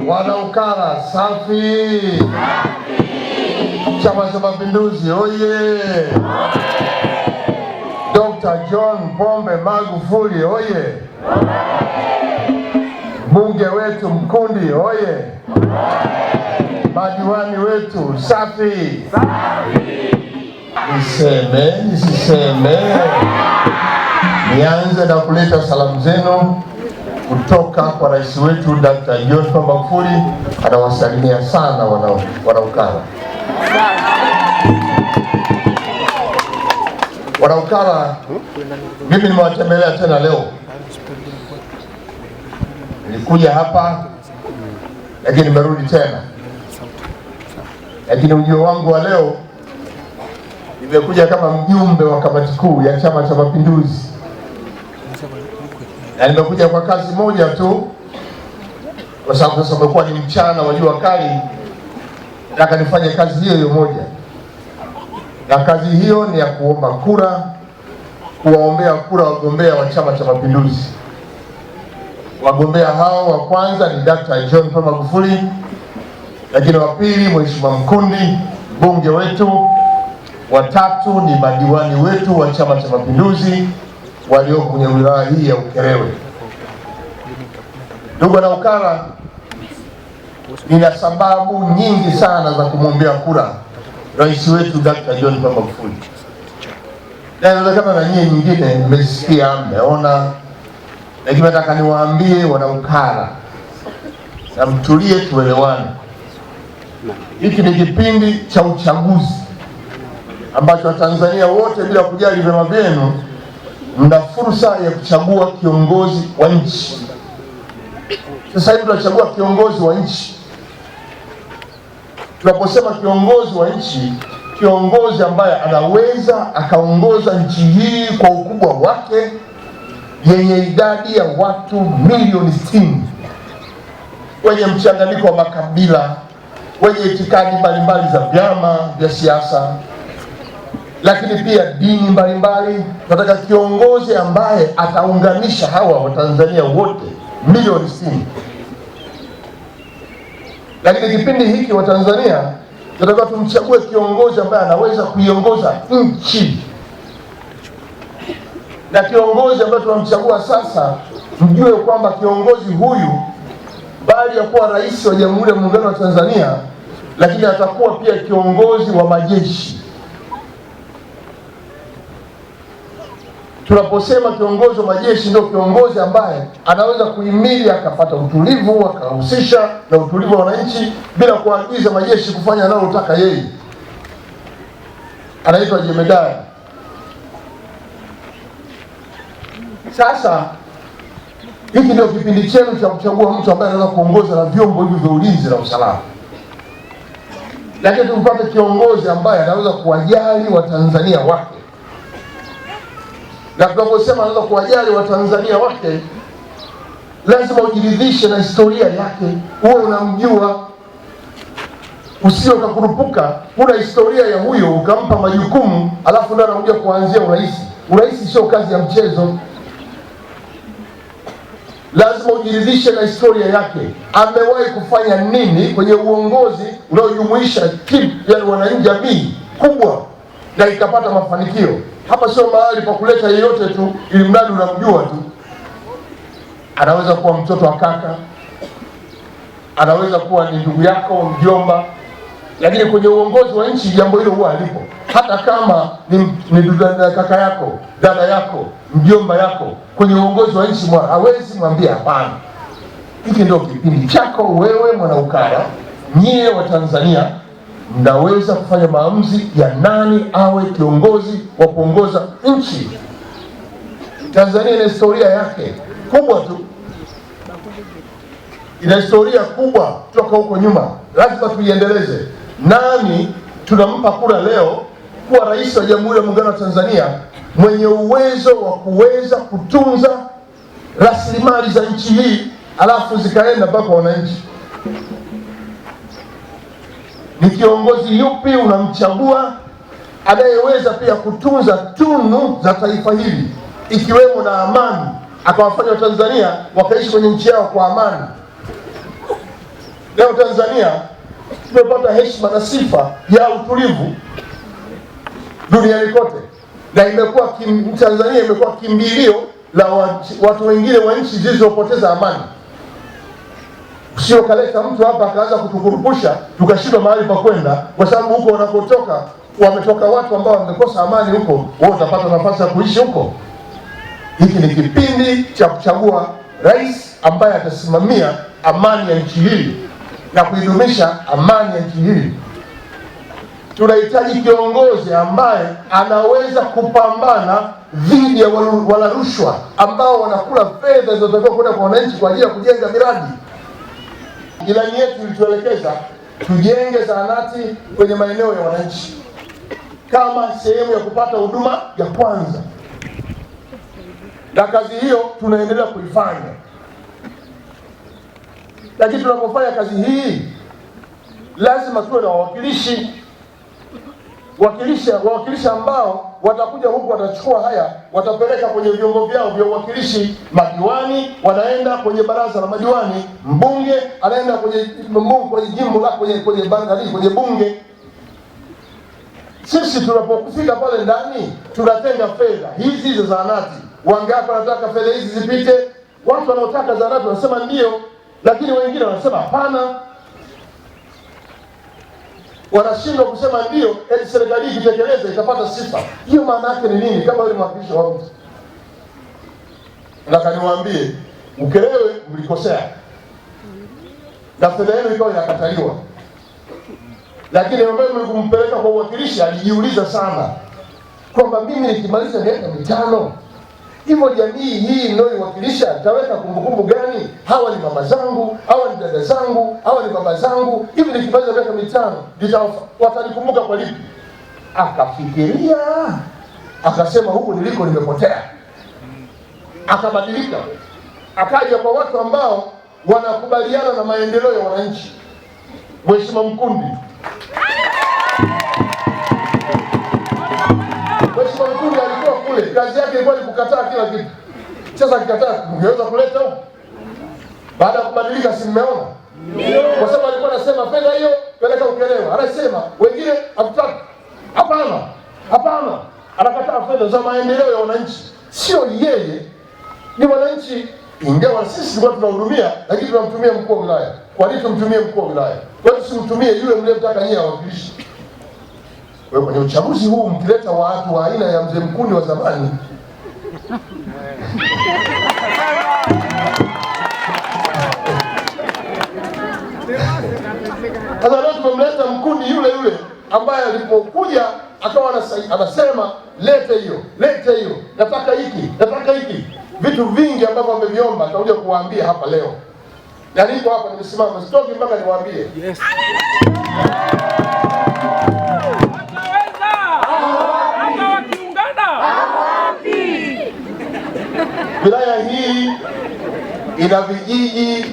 Wanaukara safi! Chama cha Mapinduzi oye! Dr. John Pombe Magufuli oye! Bunge wetu Mkundi oye! Madiwani wetu safi! Niseme nisiseme? Nianze na kuleta salamu zenu kutoka kwa rais wetu Dr. John Pombe Magufuli. Anawasalimia sana Wanaukara. Wanaukara, mimi nimewatembelea tena leo. Nilikuja hapa lakini nimerudi tena, lakini ujio wangu wa leo nimekuja kama mjumbe wa kamati kuu ya Chama cha Mapinduzi, na nimekuja kwa kazi moja tu, kwa sababu sasa umekuwa ni mchana wa jua kali. Nataka nifanye kazi hiyo moja, na kazi hiyo ni ya kuomba kura, kuwaombea kura wagombea wa Chama cha Mapinduzi. Wagombea hao wa kwanza ni Dr. John Pombe Magufuli, lakini wa pili Mheshimiwa Mkundi, bunge wetu, watatu ni madiwani wetu wa Chama cha Mapinduzi walioko kwenye wilaya hii ya Ukerewe. Ndugu Wanaukara, nina sababu nyingi sana za kumwombea kura rais wetu Dr. John Pombe Magufuli, na inawezekana na nyinyi nyingine mmesikia, mmeona, lakini nataka niwaambie Wanaukara na mtulie, tuelewane. Hiki ni kipindi cha uchaguzi ambacho Watanzania wote bila kujali vyama vyenu mna fursa ya kuchagua kiongozi wa nchi. Sasa hivi tunachagua kiongozi wa nchi. Tunaposema kiongozi wa nchi, kiongozi ambaye anaweza akaongoza nchi hii kwa ukubwa wake, yenye idadi ya watu milioni 60, wenye mchanganyiko wa makabila, wenye itikadi mbalimbali za vyama vya siasa, lakini pia dini mbalimbali. Tunataka kiongozi ambaye ataunganisha hawa Watanzania wote milioni 60. Lakini kipindi hiki Watanzania tunataka tumchague kiongozi ambaye anaweza kuiongoza nchi. Na kiongozi ambaye tunamchagua sasa, mjue kwamba kiongozi huyu bali ya kuwa rais wa Jamhuri ya Muungano wa Tanzania, lakini atakuwa pia kiongozi wa majeshi. Tunaposema kiongozi wa majeshi, ndio kiongozi ambaye anaweza kuhimili akapata utulivu, akahusisha na utulivu wa wananchi bila kuagiza majeshi kufanya analotaka yeye. Anaitwa jemedari. Sasa hiki ndio kipindi chenu cha kuchagua mtu ambaye anaweza kuongoza na vyombo hivi vya ulinzi na usalama. Lakini tupate kiongozi ambaye anaweza kuwajali Watanzania wake. Na tunaposema anaweza kuwajali Watanzania wake, lazima ujiridhishe na historia yake, uwe unamjua. Usio ukakurupuka una historia ya huyo ukampa majukumu alafu ndio anakuja kuanzia urais. Urais sio kazi ya mchezo. Lazima ujiridhishe na historia yake, amewahi kufanya nini kwenye uongozi unaojumuisha yani wanajamii kubwa na ikapata mafanikio. Hapa sio mahali pa kuleta yeyote tu ili mradi unamjua tu. Anaweza kuwa mtoto wa kaka, anaweza kuwa ni ndugu yako, mjomba, lakini kwenye uongozi wa nchi jambo hilo huwa alipo. Hata kama ni kaka yako, dada yako, mjomba yako, kwenye uongozi wa nchi hawezi mwambia hapana. Hiki ndio kipindi chako wewe Mwanaukara. Nyie wa Tanzania mnaweza kufanya maamuzi ya nani awe kiongozi wa kuongoza nchi. Tanzania ina historia yake kubwa tu, ina historia kubwa kutoka huko nyuma, lazima tuiendeleze. Nani tunampa kura leo kuwa rais wa Jamhuri ya Muungano wa Tanzania mwenye uwezo wa kuweza kutunza rasilimali za nchi hii alafu zikaenda mpaka wananchi? Ni kiongozi yupi unamchagua anayeweza pia kutunza tunu za taifa hili, ikiwemo na amani akawafanya Tanzania wakaishi kwenye nchi yao kwa amani. Leo Tanzania tumepata heshima na sifa ya utulivu duniani kote, na Tanzania imekuwa kimbilio la watu wengine wa nchi zilizopoteza amani. Sio kaleta mtu hapa akaanza kutukurupusha tukashindwa mahali pa kwenda, kwa sababu huko wanakotoka wametoka watu ambao wamekosa amani huko, wao utapata nafasi ya kuishi huko. Hiki ni kipindi cha kuchagua rais ambaye atasimamia amani ya nchi hii na kuidumisha amani ya nchi hii. Tunahitaji kiongozi ambaye anaweza kupambana dhidi ya wala rushwa ambao wanakula fedha zinazotakiwa kwenda kwa wananchi kwa ajili ya kujenga miradi. Ilani yetu ilituelekeza tujenge zahanati kwenye maeneo ya wananchi kama sehemu ya kupata huduma ya kwanza, na kazi hiyo tunaendelea kuifanya. Lakini tunapofanya kazi hii lazima tuwe na wawakilishi ambao watakuja huku, watachukua haya, watapeleka kwenye vyombo vyao vya uwakilishi. Madiwani wanaenda kwenye baraza la madiwani, mbunge anaenda kwenye jimbo la kwenye bunge. Sisi tunapofika pale ndani tunatenga fedha hizi za zahanati. Wangapi wanataka fedha hizi zipite? Watu wanaotaka zahanati wanasema ndio, lakini wengine wanasema hapana. Wanashindwa kusema ndio, eti serikali ikitekeleza itapata sifa. Hiyo maana yake ni nini? Kama wewe mwakilishi wa mtu, nataka niwaambie, Ukerewe mlikosea na fedha yenu ikawa inakataliwa, lakini ambaye mlikumpeleka kwa uwakilishi alijiuliza sana kwamba mimi nikimaliza miaka 5 hivyo jamii hii ninayoiwakilisha nitaweka kumbukumbu gani? Hawa ni mama zangu, hawa ni dada zangu, hawa ni baba zangu. Hivi nikimaliza miaka 5 watanikumbuka kwa lipi? Akafikiria, akasema huku niliko nimepotea. Akabadilika, akaja kwa watu ambao wanakubaliana na maendeleo ya wananchi. Mheshimiwa Mkundi, Mheshimiwa Mkundi alikuwa kule, kazi yake ilikuwa ni kukataa kila kitu. Sasa akikataa, mngeweza kuleta huko? Baada ya kubadilika, si mmeona? Kwa sababu alikuwa anasema fedha hiyo peleka Ukerewe. Anasema wengine hatutaki. Hapana. Anakataa fedha za maendeleo ya wananchi. Sio yeye, ni wananchi. Ingawa sisi tulikuwa tunahudumia, lakini tunamtumia mkuu wa wilaya. Kwa nini tumtumie mkuu wa wilaya? Kwa nini tusimtumie yule mliyemtaka nyinyi awakilishi? Kwa kwenye uchaguzi huu mkileta watu wa aina ya mzee Mkundi wa zamani, sasa leo tumemleta Mkundi yule ambaye alipokuja akawa anasema lete hiyo, nataka hiki, vitu vingi ambavyo ameviomba atakuja kuwaambia hapa leo. Na niko hapa nimesimama, sitoki mpaka niwaambie. Yes. Wilaya hii ina vijiji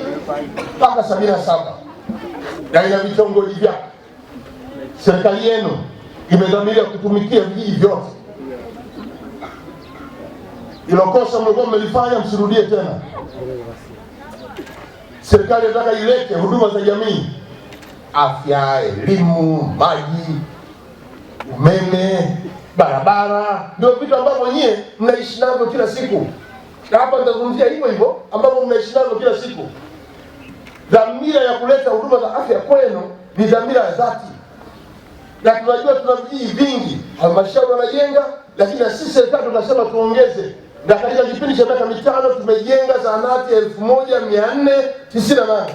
mpaka 77 na ina vitongoji vyake. Serikali yenu imedhamiria kutumikia vijiji vyote. Ilo kosa mlikuwa mmelifanya msirudie tena. Serikali inataka ilete huduma za jamii, afya, elimu, maji, umeme, barabara, ndio vitu ambavyo nyie mnaishi navyo kila siku. Na hapa nitazungumzia hivyo ambavyo mnaishi navyo kila siku. Dhamira ya kuleta huduma za afya kwenu ni dhamira ya dhati. Na tunajua tuna vijiji vingi, halmashauri wanajenga, lakini na sisi serikali tunasema tuongeze. Na katika kipindi cha miaka 5 tumejenga zahanati 1498.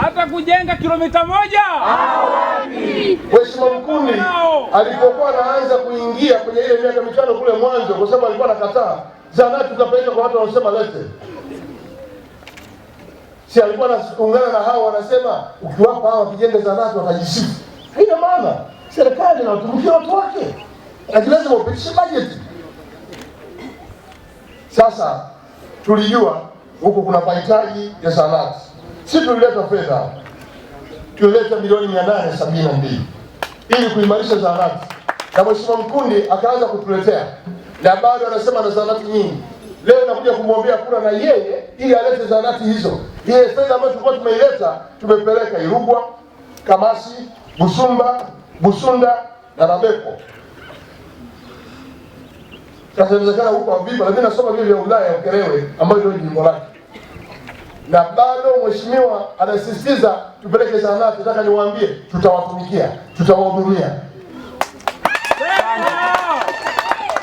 Hata kujenga kilomita 1. Mheshimiwa Mkundi alipokuwa anaanza kuingia kwenye ile miaka 5 kule mwanzo, kwa sababu alikuwa anakataa zahanati tukapeleka kwa watu wanaosema lete. Si alikuwa anaungana na hao wanasema ukiwapa hawa kijenge zahanati watajisifu. Haina maana. Serikali inawatumikia watu wake, lakini lazima upitishe bajeti. Sasa tulijua huko kuna mahitaji ya zahanati. Sisi tulileta fedha. Tulileta milioni 872 ili kuimarisha zahanati. na Mheshimiwa Mkundi akaanza kutuletea, na bado anasema na zahanati nyingi. Leo nakuja kumwombea kura na yeye ili alete zahanati hizo. Ile fedha ambayo tulikuwa tumeileta tumepeleka Irugwa, Kamasi, Busunda na Rabeko. Sasa inawezekana huko vipi, lakini nasoma vile vya wilaya ya Ukerewe ambayo ndio jimbo lake. Na bado mheshimiwa anasisitiza tupeleke zahanati. Nataka niwaambie tutawatumikia, tutawahudumia.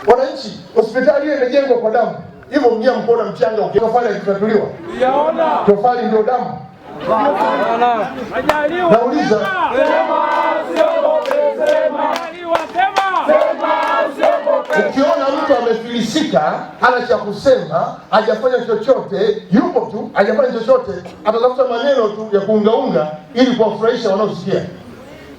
Wananchi, hospitali ile imejengwa kwa damu. Hivyo mjia mkoona mchanga ukitofali ikitatuliwa. Sijaona. Tofali ndio damu. Nauliza. Ukiona mtu amefilisika, hana cha kusema, hajafanya chochote, yupo tu, hajafanya chochote, atatafuta maneno tu ya kuungaunga ili kuwafurahisha wanaosikia.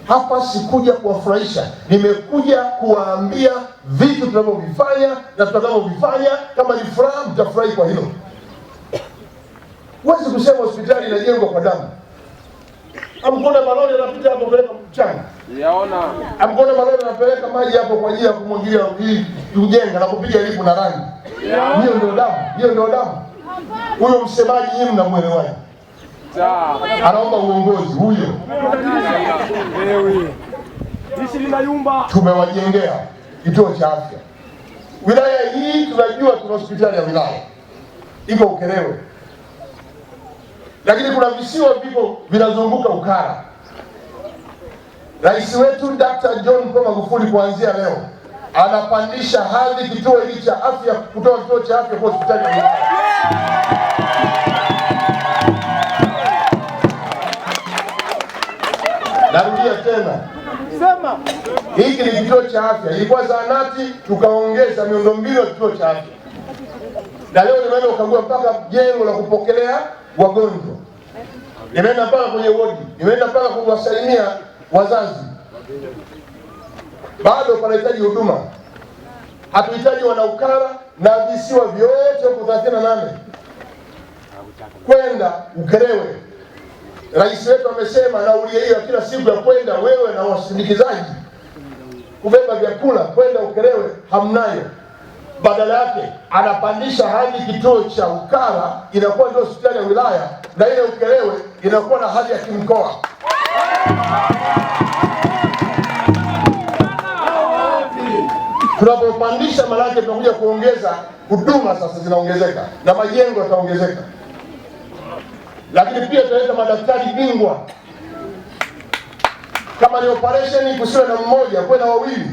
Hapa sikuja kuwafurahisha, nimekuja kuwaambia vitu tunavyovifanya na tutakavyovifanya. Kama ni furaha, mtafurahi kwa hilo. Huwezi kusema hospitali inajengwa kwa damu. Amkona malori anapita hapo kupeleka mchanga. Yaona. Amkona malori anapeleka maji hapo kwa ajili ya kumwagilia ili kujenga na kupiga lipu na rangi. Hiyo ndio damu. Hiyo ndio damu. Huyo msemaji nyinyi mnamuelewaje? Anaomba uongozi huyo. Tumewajengea kituo cha afya. Wilaya hii tunajua tuna hospitali ya wilaya. Iko Ukerewe. Lakini kuna visiwa vipo vinazunguka Ukara. Rais wetu Dr. John Pombe Magufuli kuanzia leo anapandisha hadhi kituo hiki cha afya kutoka kituo cha afya kwa hospitali ya wilaya. Narudia tena. Sema. Hiki ni kituo cha afya. Ilikuwa zahanati, tukaongeza miundombinu ya kituo cha afya. Na leo nimeenda kukagua mpaka jengo la kupokelea wagonjwa. Nimeenda mpaka kwenye wodi. Nimeenda mpaka kuwasalimia wazazi. Bado panahitaji huduma. Hatuhitaji wanaukara na visiwa vyote huko 38 kwenda Ukerewe. Rais wetu amesema nauli hiyo kila siku ya kwenda wewe na wasindikizaji kubeba vyakula kwenda Ukerewe hamnayo. Badala yake anapandisha hadi kituo cha Ukara, inakuwa ndio hospitali ya wilaya, na ile Ukerewe inakuwa na hadhi ya kimkoa. Tunapopandisha malaki tunakuja kuongeza huduma, sasa zinaongezeka na majengo yataongezeka. Lakini pia tunaleta madaktari bingwa. Kama ni operation kusiwe na mmoja, kuwe na wawili.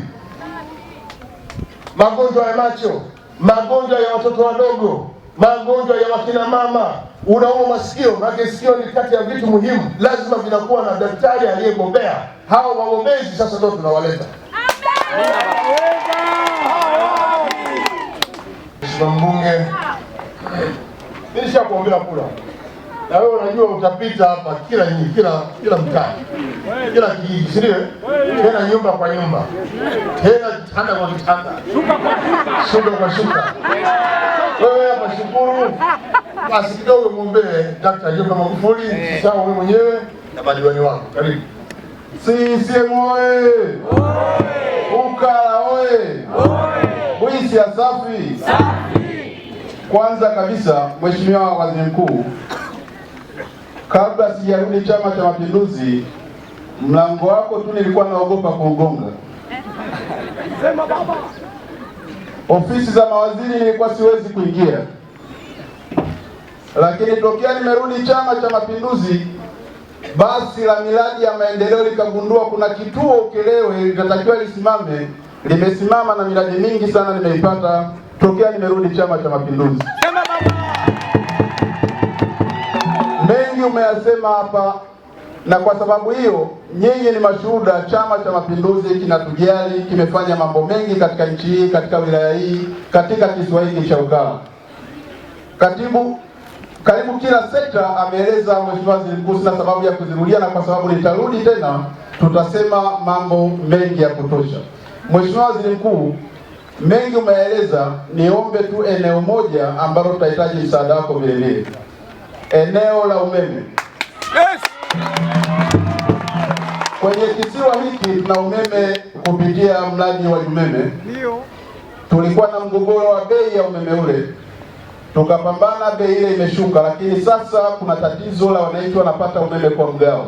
Magonjwa ya macho, magonjwa ya watoto wadogo, magonjwa ya wakina mama, unauma masikio, maana sikio ni kati ya vitu muhimu, lazima vinakuwa na daktari aliyebobea. Hao wabobezi sasa ndio tunawaleta. Mheshimiwa Mbunge, nilishakuombea kura. Na wewe unajua utapita hapa kila mtaa, kila kijiji, si ndio? Tena nyumba kwa nyumba, tena kitanda kwa kitanda, shuka kwa shuka. Wewe hapa shukuru, basi kidogo muombee Dr. John Magufuli, sawa wewe mwenyewe na madiwani wako. Karibu. CCM oye! Ukara oye! Buisia safi! Kwanza kabisa, Mheshimiwa Waziri Mkuu, kabla sijarudi Chama cha Mapinduzi, mlango wako tu nilikuwa naogopa kuugonga. Sema baba. Ofisi za mawaziri nilikuwa siwezi kuingia. Lakini tokea nimerudi Chama cha Mapinduzi, basi la miradi ya maendeleo likagundua kuna kituo Ukerewe litatakiwa lisimame, limesimama na miradi mingi sana nimeipata tokea nimerudi Chama cha Mapinduzi. Mengi umeyasema hapa, na kwa sababu hiyo nyinyi ni mashuhuda. Chama cha Mapinduzi kinatujali, kimefanya mambo mengi katika nchi hii, katika wilaya hii, katika kisiwa hiki cha Ukara. Karibu kila sekta ameeleza Mheshimiwa Waziri Mkuu, sina sababu ya kuzirudia, na kwa sababu nitarudi tena tutasema mambo mengi ya kutosha. Mheshimiwa Waziri Mkuu, mengi umeeleza, niombe tu eneo moja ambalo tutahitaji msaada wako vile vile. Eneo la umeme. Yes. Kwenye kisiwa hiki tuna umeme kupitia mradi wa umeme tulikuwa na mgogoro wa bei ya umeme ule, tukapambana, bei ile imeshuka, lakini sasa kuna tatizo la wananchi wanapata umeme kwa mgao.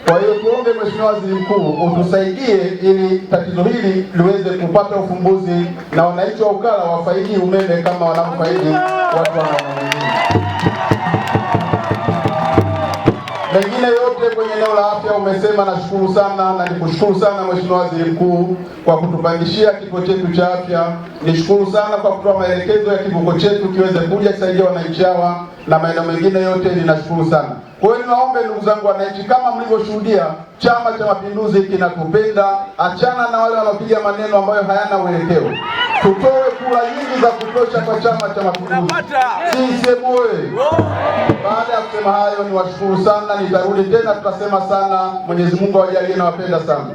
Kwa hiyo tuombe Mheshimiwa Waziri Mkuu utusaidie ili tatizo hili liweze kupata ufumbuzi na wananchi wa Ukara wafaidi umeme kama wanavyofaidi watu wa wengine. Mengine yote kwenye eneo la afya umesema, nashukuru sana na nikushukuru sana Mheshimiwa Waziri Mkuu kwa kutupandishia kituo chetu cha afya. Nishukuru sana kwa kutoa maelekezo ya kivuko chetu kiweze kuja kusaidia wananchi hawa na maeneo mengine yote, ninashukuru sana. Kwa hiyo niwaombe ndugu zangu wananchi, kama mlivyoshuhudia, Chama cha Mapinduzi kinatupenda. Achana na wale wanaopiga maneno ambayo hayana uelekeo. Tutoe kura nyingi za kutosha kwa Chama cha Mapinduzi. CCM oyee! Baada ya kusema hayo, niwashukuru sana, nitarudi tena tutasema sana. Mwenyezi Mungu awajalie, nawapenda sana.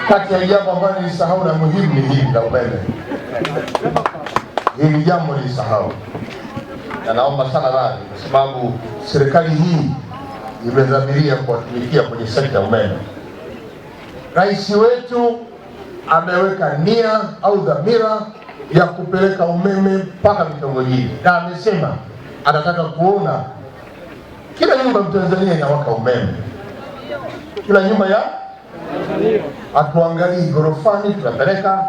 Kati ya jambo ambalo nilisahau na muhimu ni hili la umeme. Hili jambo nilisahau. Na naomba sana radhi kwa sababu serikali hii imedhamiria kuwatumikia kwenye sekta ya umeme. Rais wetu ameweka nia au dhamira ya kupeleka umeme mpaka vitongojini, na amesema anataka kuona kila nyumba Mtanzania inawaka umeme. Kila nyumba ya hatuangalii gorofani, tunapeleka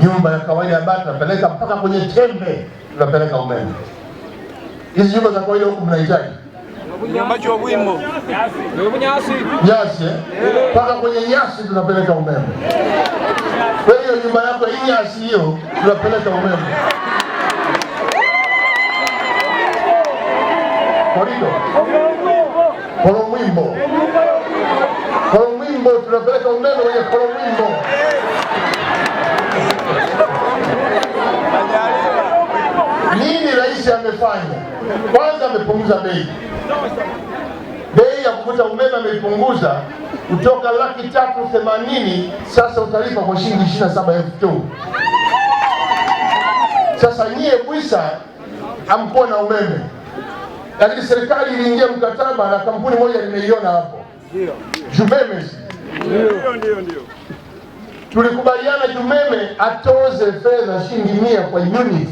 nyumba ya kawaida ya bati, tunapeleka mpaka kwenye tembe, tunapeleka umeme. Hizi nyumba za kawaida huku mnahitaji nyasi, mpaka kwenye nyasi tunapeleka umeme. Kwa hiyo nyumba yako hii nyasi hiyo tunapeleka umeme. Korido, Kolomwimbo, Kolomwimbo tunapeleka umeme kwenye Kolomwimbo. Nini rais amefanya? Kwanza amepunguza bei. Bei ya kuvuta umeme ameipunguza kutoka 380,000 sasa utalipa kwa shilingi 27,000 tu. Sasa nyie Bwisa hamkuwa na umeme, lakini serikali iliingia mkataba na kampuni moja nimeiona hapo, Jumeme. Ndio. Tulikubaliana Jumeme atoze fedha shilingi 100 kwa unit.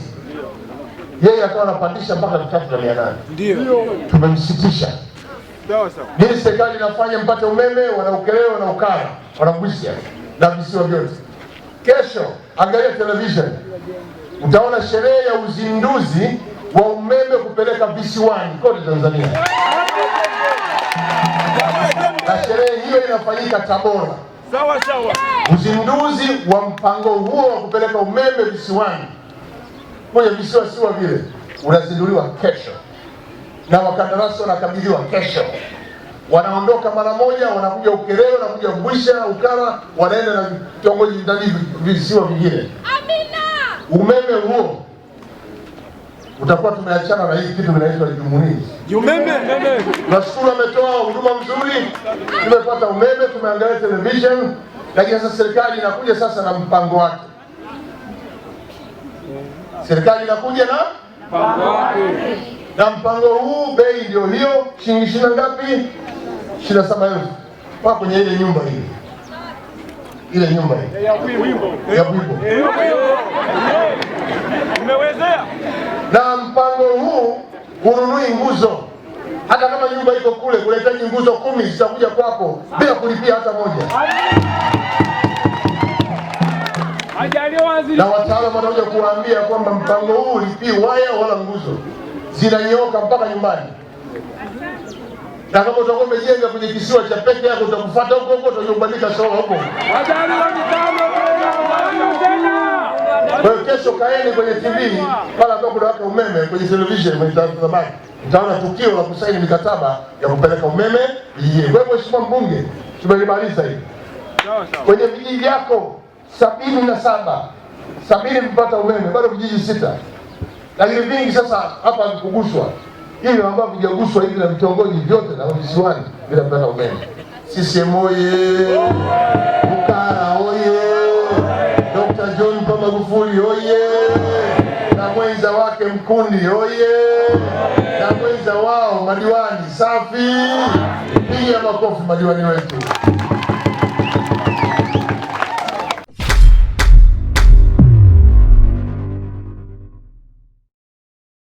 Yeye akawa anapandisha mpaka 3,800. Ndio. Tumemsitisha. Sawa. Nini serikali inafanya mpate umeme? Wanaukelewa na Ukara, Wanabwisia na visiwa vyote. Kesho angalia television, utaona sherehe ya uzinduzi wa umeme kupeleka visiwani kote Tanzania. Na sherehe hiyo inafanyika Tabora. Sawa. Uzinduzi wa mpango huo wa kupeleka umeme visiwani kwenye visiwa siwa vile unazinduliwa kesho, na wakandarasi wanakabidhiwa kesho. Wanaondoka mara moja, wanakuja Ukerewe, wanakuja Bwisha, Ukara, wanaenda na vitongoji ndani visiwa vingine. Amina. Umeme huo utakuwa tumeachana na hii kitu kinaitwa umeme. Nashukuru ametoa huduma mzuri, tumepata umeme, tumeangalia television, lakini sasa serikali inakuja sasa na mpango wake. Serikali inakuja na mpango wake. Na mpango huu bei ndio hiyo, shilingi 20 ngapi? 27,000. Kwa kwenye ile nyumba hii. Ile nyumba hii. Ya Bwimbo. Umewezea. Na mpango huu ununui nguzo. Hata kama nyumba iko kule, unahitaji nguzo 10 zitakuja kwako bila kulipia hata moja. Na wataalamu wanakuja kuambia kwamba mpango huu ulipii waya wala nguzo, zinanyoka mpaka nyumbani. Na kama utakuwa umejenga kwenye kisiwa cha peke yako, utakufuata huko utajibandika sawa huko. Kwa hiyo kesho kaeni kwenye TV pala kwa kuna umeme kwenye television, kwenye habari, utaona tukio la kusaini mikataba ya kupeleka umeme vijijini. Kwa hivyo Mheshimiwa Mbunge, tumelimaliza hivi. Kwenye vijiji vyako 70 mpata umeme, bado vijiji 6. Lakini vingi sasa hapa vikuguswa. Hivi ambao vijaguswa hivi na vitongoji vyote na visiwani bila kupata umeme. CCM oye! Ukara oye! Dr. John Pombe Magufuli oye! Na mwenza wake Mkundi oye! Na mwenza wao madiwani safi! Piga makofi madiwani wetu.